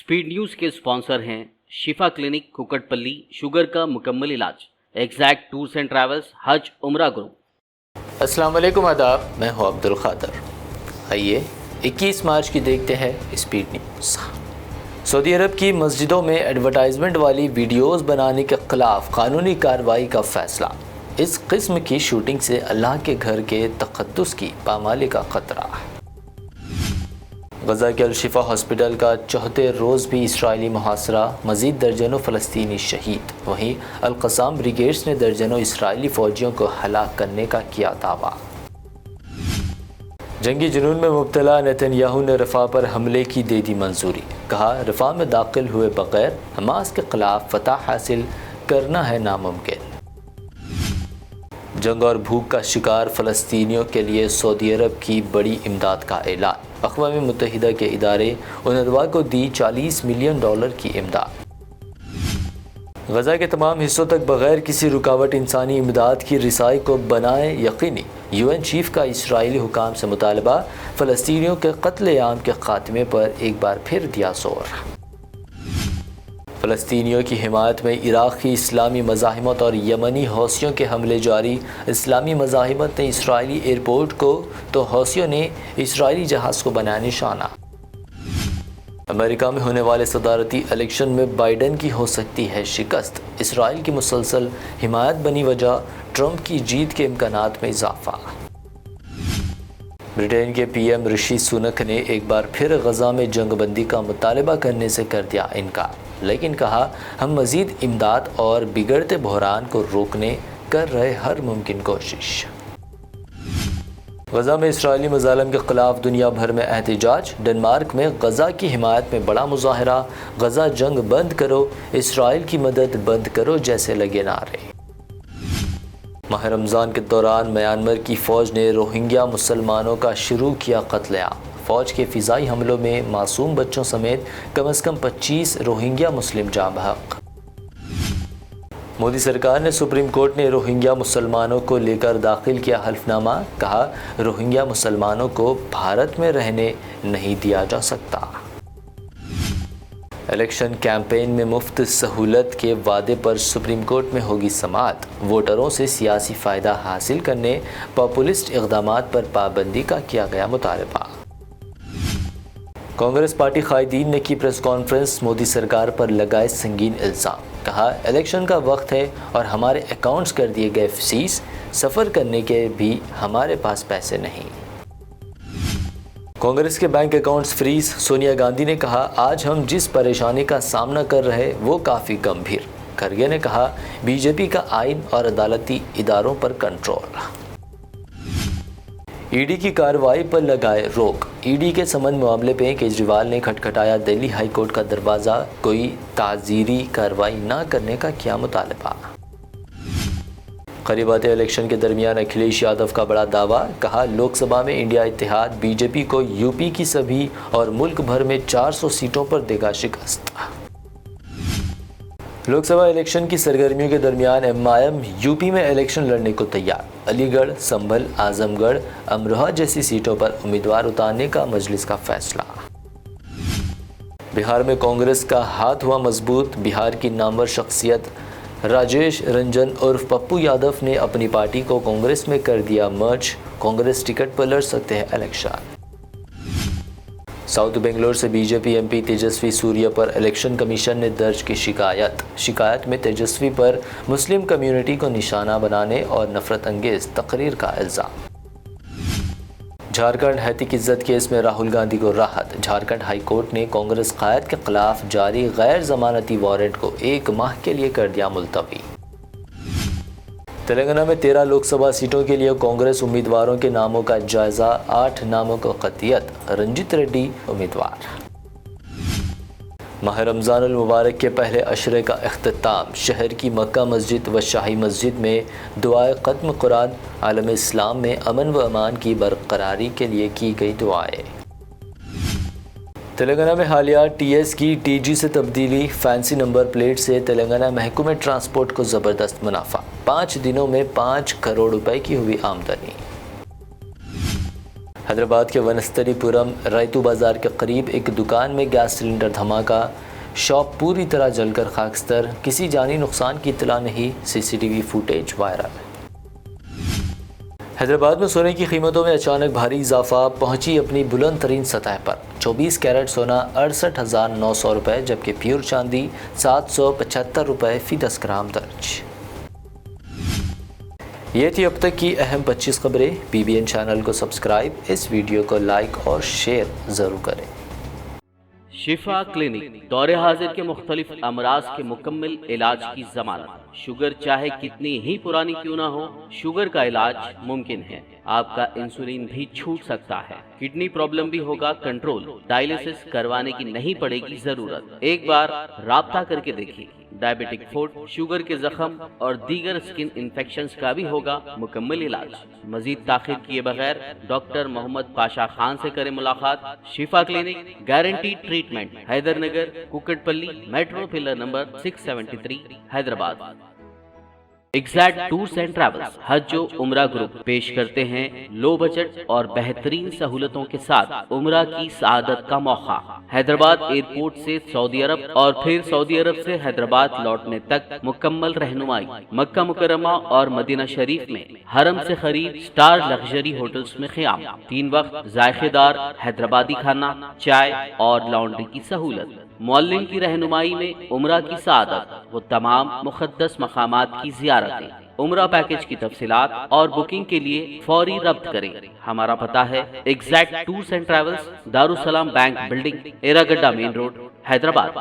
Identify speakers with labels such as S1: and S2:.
S1: Speed news के sponsor हैं शिफा clinic Kukatpally, sugar का मुकम्मल इलाज, एग्जैक्ट टूर्स एंड ट्रैवल्स, हज उम्रा ग्रुप।
S2: अस्सलाम वालेकुम, आदाब। मैं हूं अब्दुल खादर। आइए 21 मार्च की देखते हैं स्पीड न्यूज़। सऊदी अरब की मस्जिदों में एडवर्टाइजमेंट वाली वीडियोस बनाने के खिलाफ कानूनी कार्रवाई का फैसला। इस किस्म की शूटिंग से अल्लाह के घर के तक़द्दुस की पामाली का खतरा। गजा के अल-शिफा हॉस्पिटल का चौथे रोज़ भी इसराइली मुहासरा, मज़ीद दर्जनों फ़लस्तीनी शहीद। वहीं अल-क़साम ब्रिगेड्स ने दर्जनों इसराइली फ़ौजियों को हलाक करने का किया दावा। जंगी जुनून में मुब्तला नेतन्याहू ने रफ़ा पर हमले की दे दी मंजूरी। कहा, रफ़ा में दाखिल हुए बग़ैर हमास के ख़िलाफ़ फ़तह हासिल करना है नामुमकिन। जंग और भूख का शिकार फ़लस्तीनियों के लिए सऊदी अरब की बड़ी इमदाद का ऐलान। अक़वाम मुत्तहिदा के इदारे UNRWA को दी $40 मिलियन की इमदाद। गज़ा के तमाम हिस्सों तक बग़ैर किसी रुकावट इंसानी इमदाद की रिसाई को बनाए यकीनी। UN चीफ का इसराइली हुकाम से मुतालबा। फ़लस्तीनियों के क़त्ल आम के ख़ात्मे पर एक बार फिर दिया जोर। फ़लस्तीनियों की हिमायत में इराक़ी इस्लामी मज़ाहिमत और यमनी हौसियों के हमले जारी। इस्लामी मज़ाहिमत ने इसराइली एयरपोर्ट को तो हौसियों ने इसराइली जहाज़ को बनाया निशाना। अमेरिका में होने वाले सदारती इलेक्शन में बाइडन की हो सकती है शिकस्त। इसराइल की मुसलसल हिमायत बनी वजह ट्रंप की जीत के इम्कानात में इजाफा। ब्रिटेन के PM ऋषि सुनक ने एक बार फिर गज़ा में जंगबंदी का मुतालबा करने से कर दिया इनकार, लेकिन कहा, हम मज़ीद इमदाद और बिगड़ते बहरान को रोकने कर रहे हर मुमकिन कोशिश। गज़ा में इसराइली मज़ालिम के ख़िलाफ़ दुनिया भर में एहतजाज। डेनमार्क में गज़ा की हिमायत में बड़ा मुज़ाहरा। गज़ा जंग बंद करो, इसराइल की मदद बंद करो जैसे लगे नारे। माह रमज़ान के दौरान म्यांमार की फ़ौज ने रोहिंग्या मुसलमानों का शुरू किया कत्लेआम। फ़ौज के फ़िज़ाई हमलों में मासूम बच्चों समेत कम से कम 25 रोहिंग्या मुस्लिम जाँ बहक। मोदी सरकार ने सुप्रीम कोर्ट ने रोहिंग्या मुसलमानों को लेकर दाखिल किया हल्फनामा। कहा, रोहिंग्या मुसलमानों को भारत में रहने नहीं दिया जा सकता। इलेक्शन कैंपेन में मुफ्त सहूलत के वादे पर सुप्रीम कोर्ट में होगी समाअत। वोटरों से सियासी फ़ायदा हासिल करने पॉपुलिस्ट इक़दामात पर पाबंदी का किया गया मुतालबा। कांग्रेस पार्टी कायदीन ने की प्रेस कॉन्फ्रेंस। मोदी सरकार पर लगाए संगीन इल्ज़ाम। कहा, इलेक्शन का वक्त है और हमारे अकाउंट्स कर दिए गए फीस, सफ़र करने के भी हमारे पास पैसे नहीं। कांग्रेस के bank accounts freeze. Sonia Gandhi ने कहा, आज हम जिस परेशानी का सामना कर रहे हैं वो काफ़ी गंभीर। खरगे ने कहा, बीजेपी का आइन और अदालती इदारों पर कंट्रोल। ईडी की कार्रवाई पर लगाए रोक। ईडी के संबंध मामले पे केजरीवाल ने खटखटाया दिल्ली हाई कोर्ट का दरवाज़ा। कोई ताज़ीरी कार्रवाई न करने का किया मुतालबा। करीबात इलेक्शन के दरमियान अखिलेश यादव का बड़ा दावा। कहा, लोकसभा में इंडिया इत्तेहाद बीजेपी को यूपी की सभी और मुल्क भर में 400 सीटों पर देगा शिकस्त। लोकसभा इलेक्शन की सरगर्मियों के दरमियान MIM यूपी में इलेक्शन लड़ने को तैयार। अलीगढ़, संभल, आजमगढ़, अमरोहा जैसी सीटों पर उम्मीदवार उतारने का मजलिस का फैसला। बिहार में कांग्रेस का हाथ हुआ मजबूत। बिहार की नामवर शख्सियत राजेश रंजन उर्फ पप्पू यादव ने अपनी पार्टी को कांग्रेस में कर दिया मर्ज। कांग्रेस टिकट पर लड़ सकते हैं इलेक्शन। साउथ बेंगलोर से बीजेपी MP तेजस्वी सूर्या पर इलेक्शन कमीशन ने दर्ज की शिकायत में तेजस्वी पर मुस्लिम कम्युनिटी को निशाना बनाने और नफरत अंगेज तकरीर का इल्ज़ाम। झारखंड हैतिक इज्जत केस में राहुल गांधी को राहत। झारखंड हाई कोर्ट ने कांग्रेस कायद के खिलाफ जारी गैर जमानती वारंट को 1 माह के लिए कर दिया मुलतवी। तेलंगाना में 13 लोकसभा सीटों के लिए कांग्रेस उम्मीदवारों के नामों का जायजा। 8 नामों को कतियत। रंजित रेड्डी उम्मीदवार। माह रमज़ान अल मुबारक के पहले अशरे का अख्तिताम। शहर की मक्का मस्जिद व शाही मस्जिद में दुआए ख़त्म कुरान। आलम इस्लाम में अमन व अमान की बरकरारी के लिए की गई दुआएं। तेलंगाना में हालिया TS की TG से तब्दीली। फैंसी नंबर प्लेट से तेलंगाना महकमे ट्रांसपोर्ट को ज़बरदस्त मुनाफा। 5 दिनों में 5 करोड़ रुपए की हुई आमदनी। حیدرآباد کے ونستری پورم ریتو بازار کے قریب ایک دکان میں گیس سلنڈر دھماکہ، شاپ پوری طرح جل کر خاکستر، کسی جانی نقصان کی اطلاع نہیں، CCTV فوٹیج وائرل۔ حیدرآباد میں سونے کی قیمتوں میں اچانک بھاری اضافہ، پہنچی اپنی بلند ترین سطح پر، 24 کیرٹ سونا 68,900 روپے، جبکہ پیور چاندی 775 روپے فی 10 گرام درج۔ یہ تھی اب تک کی اہم 25 خبریں۔ BBN چینل کو سبسکرائب، اس ویڈیو کو لائک اور شیئر ضرور کریں۔
S1: شفا کلینک دور حاضر کے مختلف امراض کے مکمل علاج کی ضمانت۔ شوگر چاہے کتنی ہی پرانی کیوں نہ ہو، شوگر کا علاج ممکن ہے۔ آپ کا انسولین بھی چھوٹ سکتا ہے، کڈنی پرابلم بھی ہوگا کنٹرول، ڈائلیسس کروانے کی نہیں پڑے گی ضرورت۔ ایک بار رابطہ کر کے دیکھیے۔ ڈائبیٹک فوڈ، شوگر کے زخم اور دیگر سکن انفیکشنز کا بھی ہوگا مکمل علاج۔ مزید تاخیر کیے بغیر ڈاکٹر محمد پاشا خان سے کریں ملاقات۔ Shifa clinic, guarantee treatment, Hyder Nagar, Kukatpally, metro pillar number 673، Hyderabad. Exact tours and travels حج و عمرہ گروپ پیش کرتے ہیں لو بجٹ اور بہترین سہولتوں کے ساتھ عمرہ کی سعادت کا موقع۔ حیدرآباد ایئرپورٹ سے سعودی عرب اور پھر سعودی عرب سے حیدرآباد لوٹنے تک مکمل رہنمائی۔ مکہ مکرمہ اور مدینہ شریف میں حرم سے قریب سٹار لگژری ہوٹلز میں قیام، 3 وقت ذائقے دار حیدرآبادی کھانا، چائے اور لانڈری کی سہولت۔ معلم کی رہنمائی میں عمرہ کی سعادت، وہ تمام مقدس مقامات کی زیارتیں۔ عمرہ پیکج کی تفصیلات اور بکنگ کے لیے فوری رابطہ کریں۔ ہمارا پتہ ہے exact tours and travels, Darussalam bank building, Erragadda main road, Hyderabad.